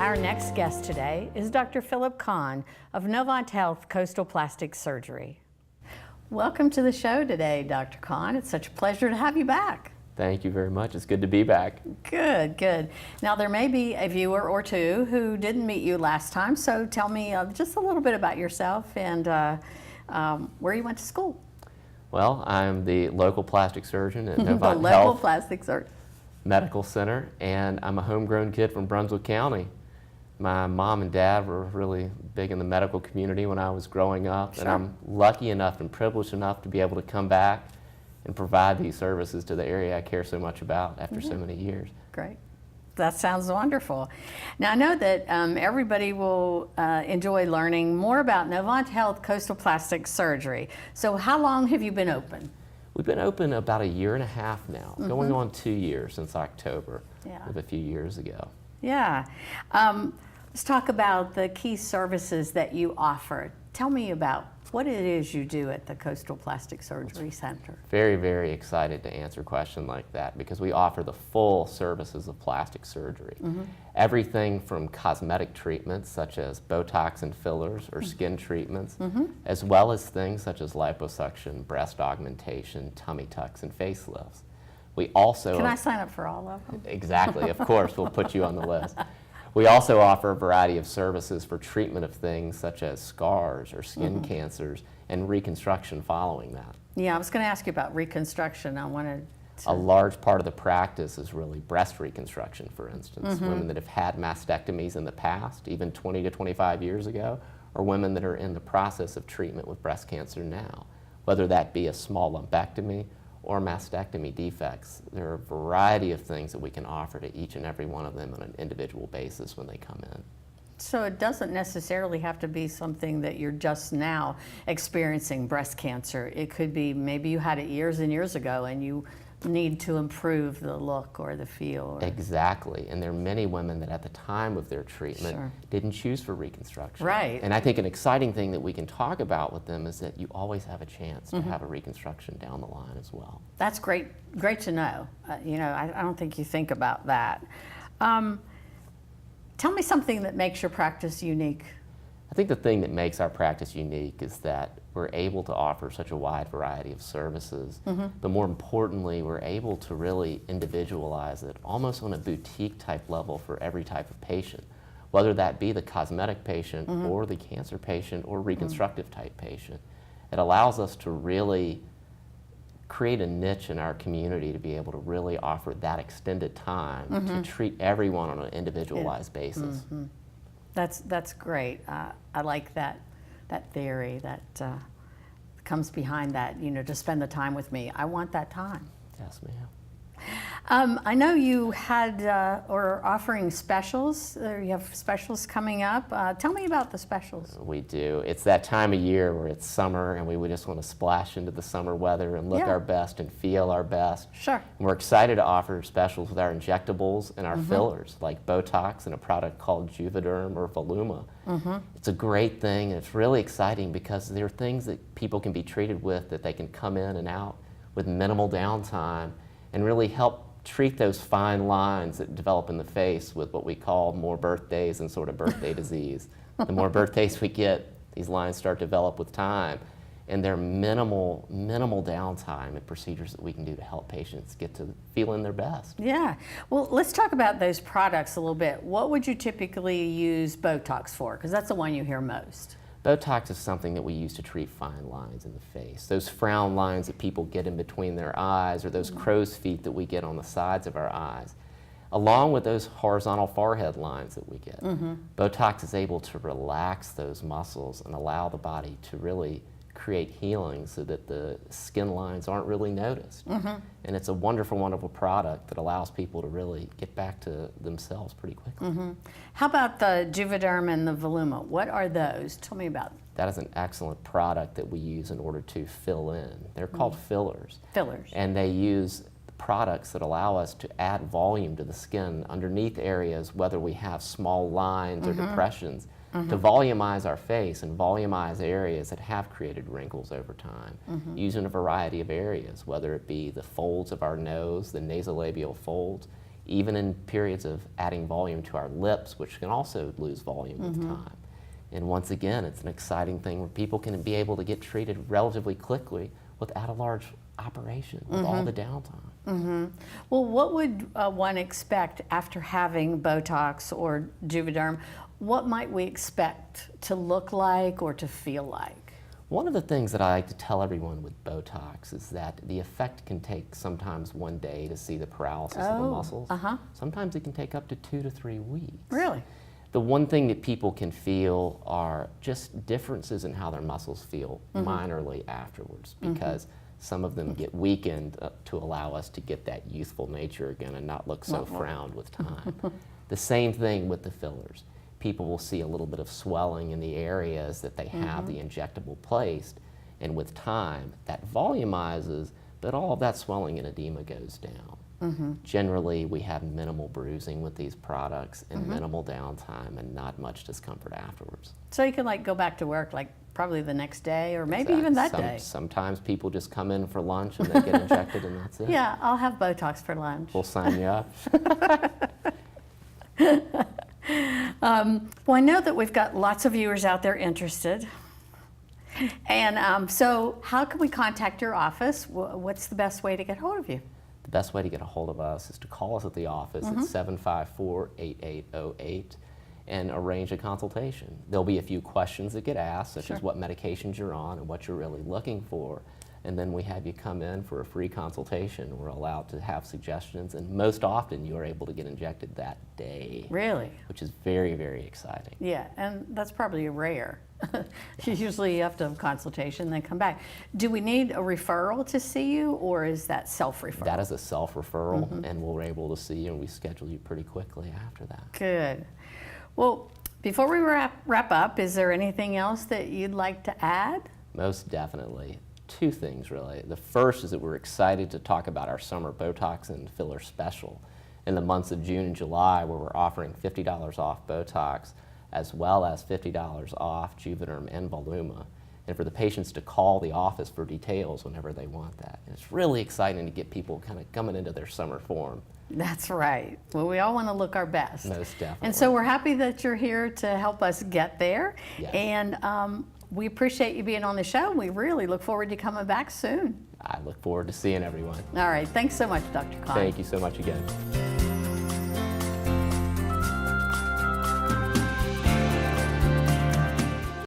Our next guest today is Dr. Phillip of Novant Health Coastal Plastic Surgery. Welcome to the show today, Dr. Khan. It's such a pleasure to have you back. Thank you very much. It's good to be back. Good, good. Now, there may be a viewer or two who didn't meet you last time, so tell me just a little bit about yourself and where you went to school. Well, I'm the local plastic surgeon at Novant The local Health plastic surgeon. Medical Center, and I'm a homegrown kid from Brunswick County. My mom and dad were really big in the medical community when I was growing up, Sure. and I'm lucky enough and privileged enough to be able to come back and provide these services to the area I care so much about after so many years. Great. That sounds wonderful. Now, I know that everybody will enjoy learning more about Novant Health Coastal Plastic Surgery. So how long have you been open? We've been open about 1.5 years now, going on 2 years since October of a few years ago. Yeah. Let's talk about the key services that you offer. Tell me about what it is you do at the Coastal Plastic Surgery Center. Very, very excited to answer a question like that because we offer the full services of plastic surgery. Everything from cosmetic treatments such as Botox and fillers or skin treatments, as well as things such as liposuction, breast augmentation, tummy tucks, and facelifts. We also... Can I sign up for all of them? Exactly, of course, we'll put you on the list. We also offer a variety of services for treatment of things such as scars or skin cancers and reconstruction following that. Yeah, I was going to ask you about reconstruction. I wanted to... A large part of the practice is really breast reconstruction, for instance. Women that have had mastectomies in the past, even 20 to 25 years ago, or women that are in the process of treatment with breast cancer now, whether that be a small lumpectomy or mastectomy defects. There are a variety of things that we can offer to each and every one of them on an individual basis when they come in. So it doesn't necessarily have to be something that you're just now experiencing breast cancer. It could be maybe you had it years and years ago and you need to improve the look or the feel. Exactly, and there are many women that at the time of their treatment didn't choose for reconstruction. Right. And I think an exciting thing that we can talk about with them is that you always have a chance to have a reconstruction down the line as well. That's great to know. You know, I don't think you think about that. Tell me something that makes your practice unique. I think the thing that makes our practice unique is that we're able to offer such a wide variety of services, but more importantly, we're able to really individualize it almost on a boutique type level for every type of patient, whether that be the cosmetic patient or the cancer patient or reconstructive type patient. It allows us to really create a niche in our community to be able to really offer that extended time to treat everyone on an individualized basis. That's great. I like that theory that comes behind that, you know, to spend the time with me. I want that time. Yes, ma'am. I know you had or are offering specials. You have specials coming up. Tell me about the specials. We do. It's that time of year where it's summer and we just want to splash into the summer weather and look our best and feel our best. Sure. And we're excited to offer specials with our injectables and our fillers, like Botox and a product called Juvederm or Voluma. It's a great thing, and it's really exciting because there are things that people can be treated with that they can come in and out with minimal downtime and really help treat those fine lines that develop in the face with what we call more birthdays and sort of birthday disease. The more birthdays we get, these lines start to develop with time, and they're minimal downtime and procedures that we can do to help patients get to feeling their best. Yeah. Well, let's talk about those products a little bit. What would you typically use Botox for? Because that's the one you hear most. Botox is something that we use to treat fine lines in the face. Those frown lines that people get in between their eyes, or those crow's feet that we get on the sides of our eyes, along with those horizontal forehead lines that we get. Botox is able to relax those muscles and allow the body to really create healing so that the skin lines aren't really noticed. And it's a wonderful, wonderful product that allows people to really get back to themselves pretty quickly. How about the Juvederm and the Voluma? What are those? Tell me about them. That is an excellent product that we use in order to fill in. They're called fillers. Fillers. And they use products that allow us to add volume to the skin underneath areas, whether we have small lines or depressions, to volumize our face and volumize areas that have created wrinkles over time, using a variety of areas, whether it be the folds of our nose, the nasolabial folds, even in periods of adding volume to our lips, which can also lose volume with time. And once again, it's an exciting thing where people can be able to get treated relatively quickly without a large operation, with all the downtime. Well, what would one expect after having Botox or Juvederm? What might we expect to look like or to feel like? One of the things that I like to tell everyone with Botox is that the effect can take sometimes one day to see the paralysis of the muscles. Sometimes it can take up to 2 to 3 weeks. Really? The one thing that people can feel are just differences in how their muscles feel minorly afterwards, because some of them get weakened to allow us to get that youthful nature again and not look so frowned with time. The same thing with the fillers. People will see a little bit of swelling in the areas that they have the injectable placed, and with time that volumizes, but all of that swelling and edema goes down. Generally, we have minimal bruising with these products and minimal downtime and not much discomfort afterwards. So you can like go back to work like probably the next day or maybe even that day. Sometimes people just come in for lunch and they get injected and that's it. Yeah, I'll have Botox for lunch. We'll sign you up. Well, I know that we've got lots of viewers out there interested. And so how can we contact your office? What's the best way to get hold of you? The best way to get a hold of us is to call us at the office at 754-8808 and arrange a consultation. There'll be a few questions that get asked, such as what medications you're on and what you're really looking for. And then we have you come in for a free consultation. We're allowed to have suggestions, and most often you are able to get injected that day. Really? Which is very, very exciting. Yeah, and that's probably rare. Usually you have to have a consultation, then come back. Do we need a referral to see you, or is that self-referral? That is a self-referral, and we're able to see you, and we schedule you pretty quickly after that. Good. Well, before we wrap up, is there anything else that you'd like to add? Most definitely. 2 things, really. The first is that we're excited to talk about our summer Botox and filler special in the months of June and July, where we're offering $50 off Botox, as well as $50 off Juvederm and Voluma, and for the patients to call the office for details whenever they want that. And it's really exciting to get people kind of coming into their summer form. That's right. Well, we all want to look our best. Most definitely. And so we're happy that you're here to help us get there. Yes. And we appreciate you being on the show. We really look forward to coming back soon. I look forward to seeing everyone. All right. Thanks so much, Dr. Klein. Thank you so much again.